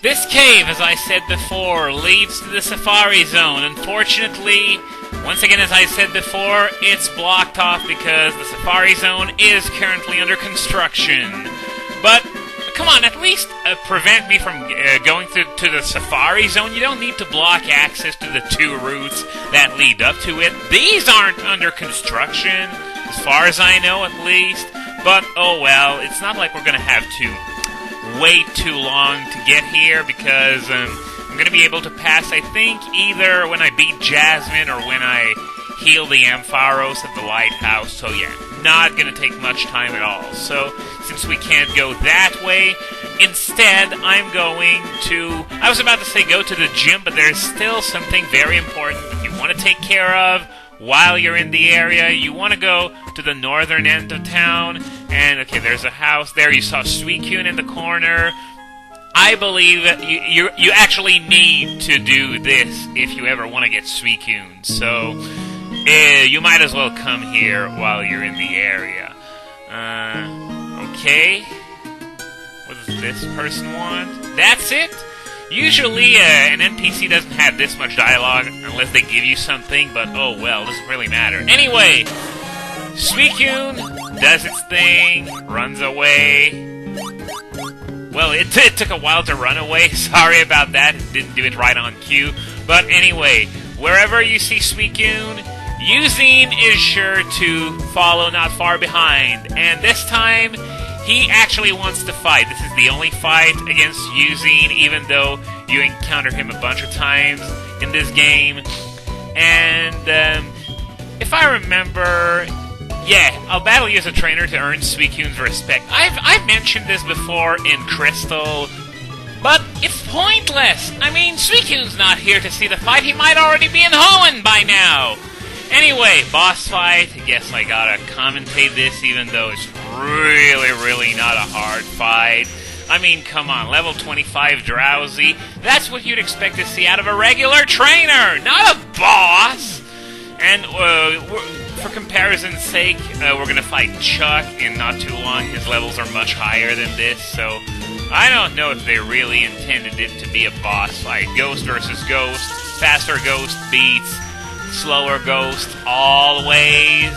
This cave, as I said before, leads to the Safari Zone. Unfortunately, once again, as I said before, it's blocked off because the Safari Zone is currently under construction. But, come on, at least prevent me from going to the Safari Zone. You don't need to block access to the two routes that lead up to it. These aren't under construction, as far as I know at least. But, oh well, it's not like we're going to have to wait too long to get here, because I'm going to be able to pass, I think, either when I beat Jasmine or when I heal the Ampharos at the lighthouse. So yeah, not going to take much time at all. So, since we can't go that way, instead I'm going to... I was about to say go to the gym, but there's still something very important that you want to take care of while you're in the area. You want to go to the northern end of town, and okay, there's a house there. You saw Suicune in the corner. I believe that you actually need to do this if you ever want to get Suicune. So, you might as well come here while you're in the area. Okay. What does this person want? That's it? Usually, an NPC doesn't have this much dialogue unless they give you something, but oh well, doesn't really matter. Anyway, Suicune does its thing, runs away. Well, it took a while to run away, sorry about that, it didn't do it right on cue. But anyway, wherever you see Suicune, Eusine is sure to follow not far behind, and this time, he actually wants to fight. This is the only fight against Eusine, even though you encounter him a bunch of times in this game. And, if I remember... Yeah, I'll battle you as a trainer to earn Suicune's respect. I've mentioned this before in Crystal, but it's pointless. I mean, Suicune's not here to see the fight. He might already be in Hoenn by now. Anyway, boss fight. Guess I gotta commentate this, even though it's really not a hard fight. I mean, come on, level 25 Drowsy. That's what you'd expect to see out of a regular trainer, not a boss. And for comparison's sake, we're gonna fight Chuck in not too long. His levels are much higher than this, so I don't know if they really intended it to be a boss fight. Ghost versus Ghost. Faster Ghost beats slower Ghost always.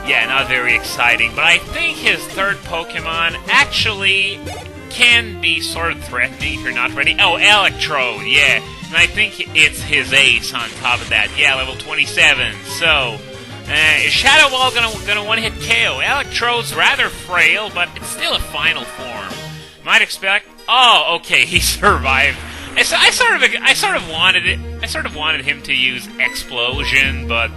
Yeah, not very exciting, but I think his third Pokemon actually can be sort of threatening if you're not ready. Oh, Electrode, yeah. And I think it's his ace on top of that. Yeah, level 27. So, is Shadow Ball gonna one-hit KO? Electrode's rather frail, but it's still a final form. Might expect... Oh, okay, he survived. I sort of wanted him to use Explosion, but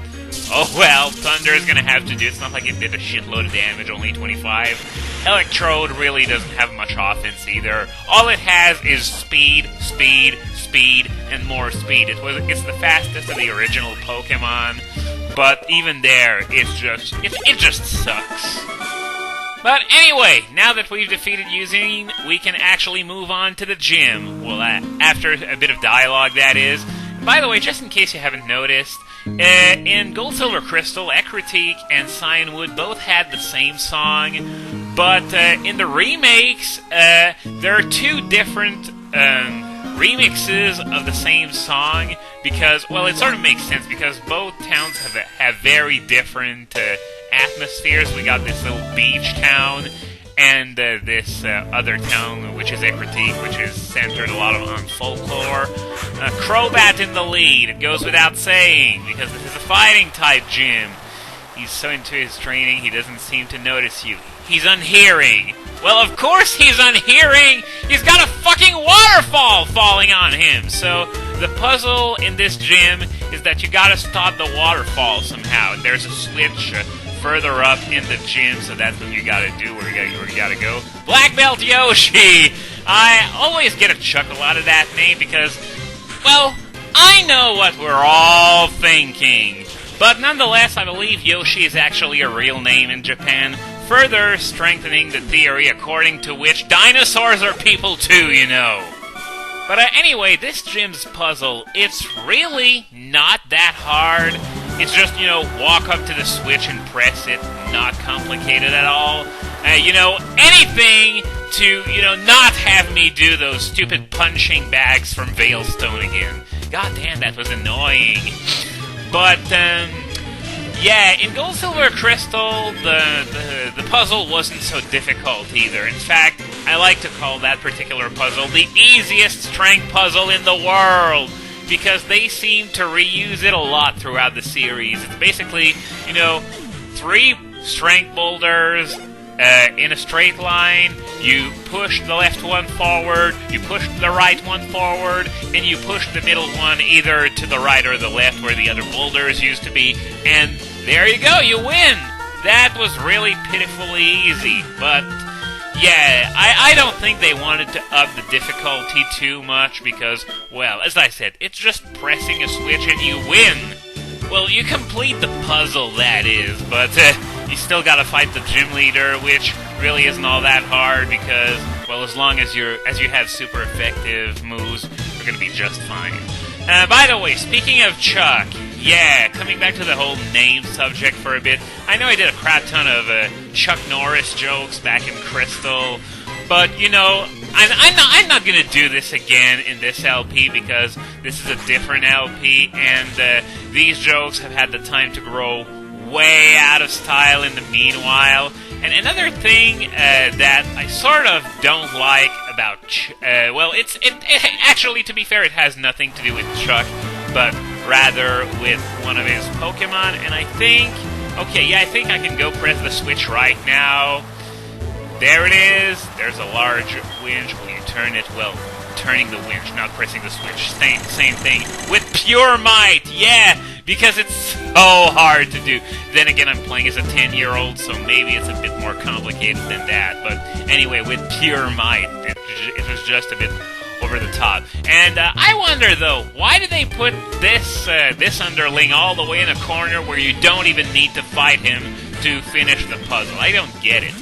oh well, Thunder is gonna have to do. It's not like it did a shitload of damage, only 25. Electrode really doesn't have much offense either. All it has is speed, and more speed. It's the fastest of the original Pokemon, but even there, it just sucks. But anyway, now that we've defeated Eusine, we can actually move on to the gym. Well, after a bit of dialogue, that is. By the way, just in case you haven't noticed, in Gold, Silver, Crystal, Ecruteak and Cianwood both had the same song, but in the remakes, there are two different remixes of the same song, because, well, it sort of makes sense, because both towns have very different atmospheres. We got this little beach town, and this other town, which is Ecruteak, which is centered a lot on folklore. Crobat in the lead, it goes without saying, because this is a fighting-type gym. He's so into his training, he doesn't seem to notice you. He's unhearing. Well, of course he's unhearing! He's got a fucking waterfall falling on him! So, the puzzle in this gym is that you gotta stop the waterfall somehow. And there's a switch further up in the gym, so that's what you gotta do, where you gotta go. Black Belt Yoshi! I always get a chuckle out of that name because, well, I know what we're all thinking. But nonetheless, I believe Yoshi is actually a real name in Japan, further strengthening the theory according to which dinosaurs are people too, you know. But anyway, this gym's puzzle, it's really not that hard. It's just, walk up to the switch and press it. Not complicated at all. anything to, not have me do those stupid punching bags from Veilstone again. God damn, that was annoying. But, in Gold, Silver, Crystal, the puzzle wasn't so difficult either. In fact, I like to call that particular puzzle the easiest strength puzzle in the world, because they seem to reuse it a lot throughout the series. It's basically, 3 strength boulders in a straight line. You push the left one forward, you push the right one forward, and you push the middle one either to the right or the left where the other boulders used to be, and there you go, you win! That was really pitifully easy, but yeah, I don't think they wanted to up the difficulty too much because, well, as I said, it's just pressing a switch and you win! Well, you complete the puzzle, that is, but you still gotta fight the gym leader, which really isn't all that hard because, well, as long as you have super effective moves, you're gonna be just fine. By the way, speaking of Chuck, coming back to the whole name subject for a bit, I know I did a crap ton of Chuck Norris jokes back in Crystal, but, I'm not gonna do this again in this LP because this is a different LP, and these jokes have had the time to grow way out of style in the meanwhile. And another thing that I sort of don't like about actually, to be fair, it has nothing to do with Chuck, but rather with one of his Pokemon, and I think I can go press the switch right now. There it is. There's a large winch. Will you turn it? Well, turning the winch, not pressing the switch. Same thing. With pure might, because it's so hard to do. Then again, I'm playing as a 10-year-old, so maybe it's a bit more complicated than that. But anyway, with pure might, it was just a bit over the top. And I wonder, though, why did they put this underling all the way in a corner where you don't even need to fight him to finish the puzzle? I don't get it.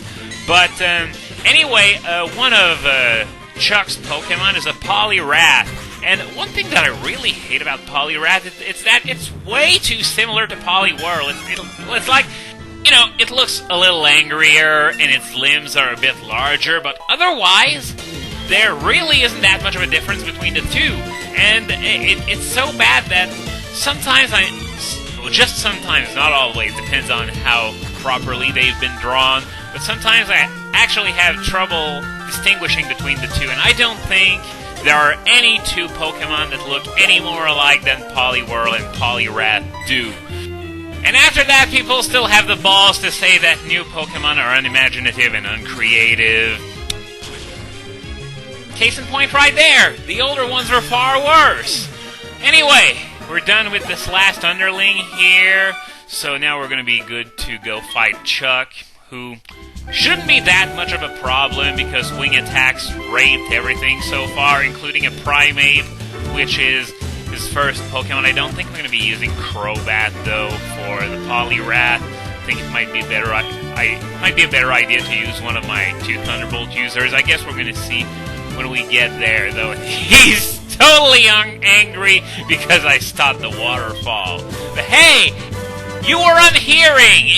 But anyway, one of Chuck's Pokemon is a Poliwrath. And one thing that I really hate about Poliwrath is that it's way too similar to Poliwhirl. It's like, it looks a little angrier and its limbs are a bit larger, but otherwise, there really isn't that much of a difference between the two. And it's so bad that sometimes just sometimes, not always, depends on how properly they've been drawn, but sometimes I actually have trouble distinguishing between the two, and I don't think there are any two Pokemon that look any more alike than Poliwhirl and Poliwrath do. And after that, people still have the balls to say that new Pokemon are unimaginative and uncreative. Case in point right there, the older ones were far worse. Anyway, we're done with this last underling here, so now we're going to be good to go fight Chuck, who shouldn't be that much of a problem because Wing Attack's raped everything so far, including a Primeape, which is his first Pokemon. I don't think I'm going to be using Crobat, though, for the Poliwrath. I think it might be a better idea to use one of my 2 Thunderbolt users. I guess we're going to see when we get there, though. He's totally angry because I stopped the waterfall. But hey, you were unhearing!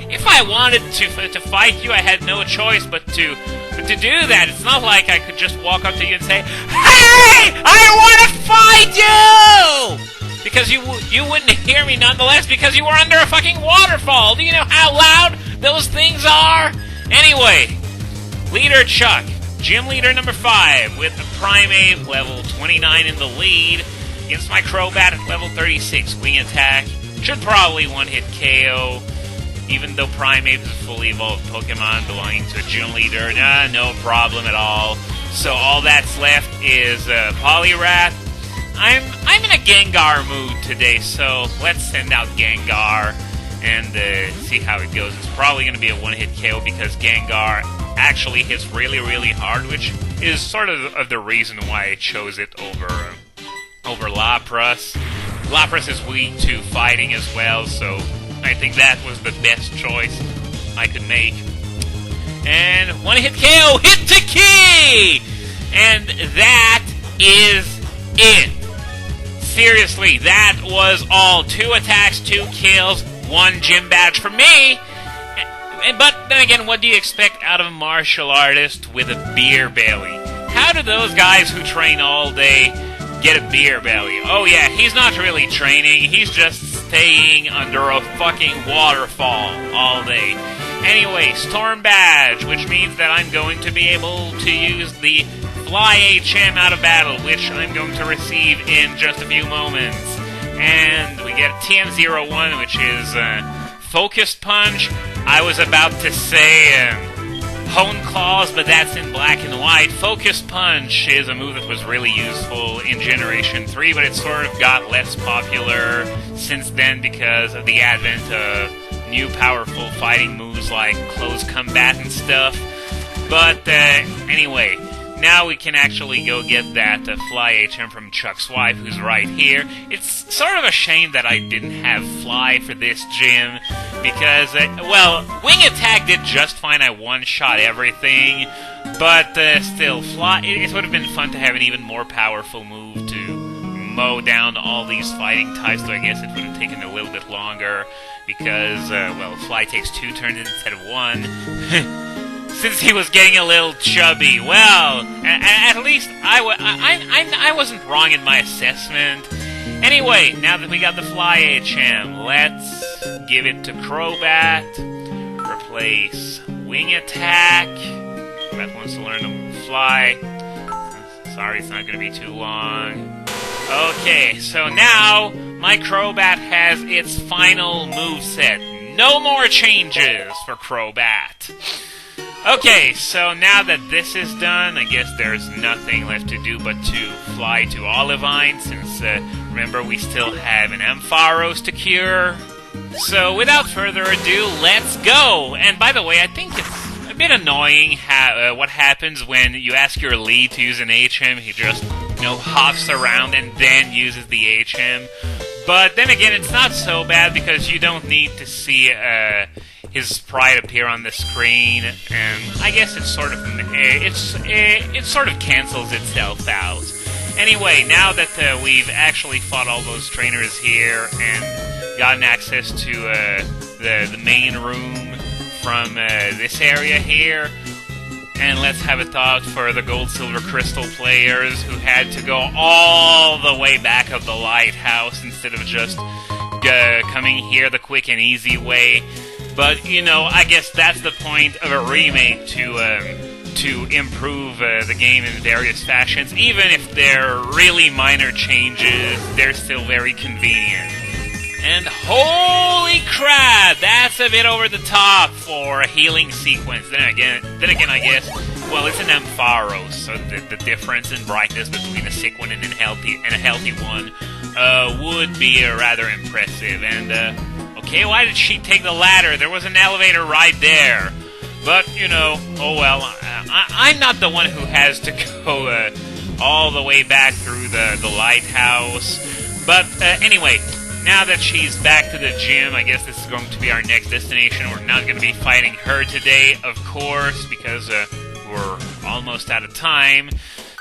If I wanted to fight you, I had no choice but to do that. It's not like I could just walk up to you and say, "Hey, I want to fight you!" Because you wouldn't hear me nonetheless because you were under a fucking waterfall. Do you know how loud those things are? Anyway, Leader Chuck, Gym Leader number 5, with the Primeape level 29 in the lead, against my Crobat at level 36. Wing Attack should probably one-hit KO. Even though Primeape is a fully evolved Pokemon belonging to a Gym Leader, no problem at all. So all that's left is Poliwrath. I'm in a Gengar mood today, so let's send out Gengar and see how it goes. It's probably going to be a one-hit KO because Gengar actually hits really, really hard, which is sort of the reason why I chose it over Lapras. Lapras is weak to fighting as well, so I think that was the best choice I could make. And one-hit KO, hit to key! And that is it. Seriously, that was all. 2 attacks, 2 kills, 1 gym badge for me. But then again, what do you expect out of a martial artist with a beer belly? How do those guys who train all day get a beer belly? Oh yeah, he's not really training, he's just staying under a fucking waterfall all day. Anyway, Storm Badge, which means that I'm going to be able to use the Fly HM out of battle, which I'm going to receive in just a few moments. And we get TM01, which is Focused Punch. I was about to say Hone Claws, but that's in black and white. Focused Punch is a move that was really useful in Generation 3, but it sort of got less popular since then because of the advent of new powerful fighting moves like Close Combat and stuff. But anyway, now we can actually go get that Fly HM from Chuck's wife, who's right here. It's sort of a shame that I didn't have Fly for this gym, because, well, Wing Attack did just fine. I one-shot everything, but still, Fly, it would have been fun to have an even more powerful move to mow down all these fighting types, so I guess it would have taken a little bit longer, because, well, Fly takes 2 turns instead of 1. Since he was getting a little chubby. Well, at least I wasn't wrong in my assessment. Anyway, now that we got the Fly HM, let's give it to Crobat. Replace Wing Attack. Crobat wants to learn to fly. Sorry, it's not going to be too long. Okay, so now my Crobat has its final moveset. No more changes for Crobat. Okay, so now that this is done, I guess there's nothing left to do but to fly to Olivine, since, remember, we still have an Ampharos to cure. So, without further ado, let's go! And by the way, I think it's a bit annoying what happens when you ask your lead to use an HM, he just, hops around and then uses the HM. But then again, it's not so bad because you don't need to see, his sprite appear on the screen, and I guess it sort of cancels itself out. Anyway, now that we've actually fought all those trainers here and gotten access to the main room from this area here, and let's have a thought for the Gold Silver Crystal players who had to go all the way back of the lighthouse instead of just coming here the quick and easy way. But, I guess that's the point of a remake, to improve the game in various fashions. Even if they're really minor changes, they're still very convenient. And holy crap, that's a bit over the top for a healing sequence. Then again, I guess, well, it's an Ampharos, so the difference in brightness between a sick one and a healthy one would be rather impressive. And, okay, why did she take the ladder? There was an elevator right there. But, oh well, I'm not the one who has to go all the way back through the lighthouse. But anyway, now that she's back to the gym, I guess this is going to be our next destination. We're not going to be fighting her today, of course, because we're almost out of time.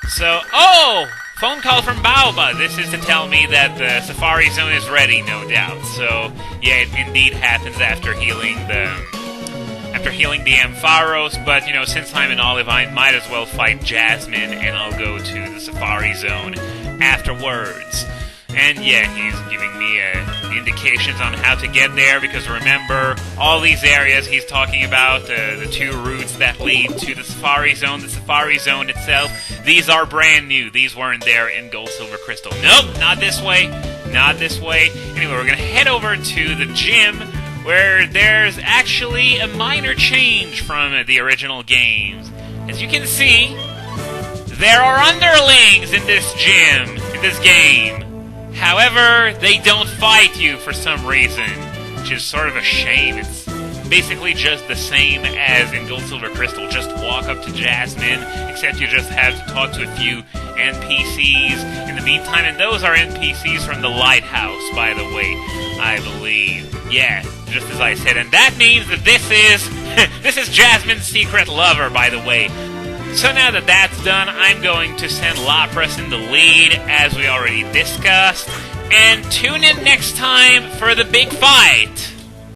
So, oh! Phone call from Baoba. This is to tell me that the Safari Zone is ready, no doubt. So, yeah, it indeed happens after healing the Ampharos, but, since I'm in Olivine, might as well fight Jasmine, and I'll go to the Safari Zone afterwards. And yeah, he's giving me indications on how to get there, because remember, all these areas he's talking about, the 2 routes that lead to the Safari Zone itself, these are brand new. These weren't there in Gold, Silver, Crystal. Nope, not this way. Not this way. Anyway, we're going to head over to the gym, where there's actually a minor change from the original games. As you can see, there are underlings in this gym, in this game. However, they don't fight you for some reason, which is sort of a shame. It's basically just the same as in Gold, Silver, Crystal. Just walk up to Jasmine, except you just have to talk to a few NPCs in the meantime, and those are NPCs from the lighthouse, by the way, I believe. Yeah, just as I said, and that means that this is Jasmine's secret lover, by the way. So now that that's done, I'm going to send Lapras in the lead, as we already discussed, and tune in next time for the big fight!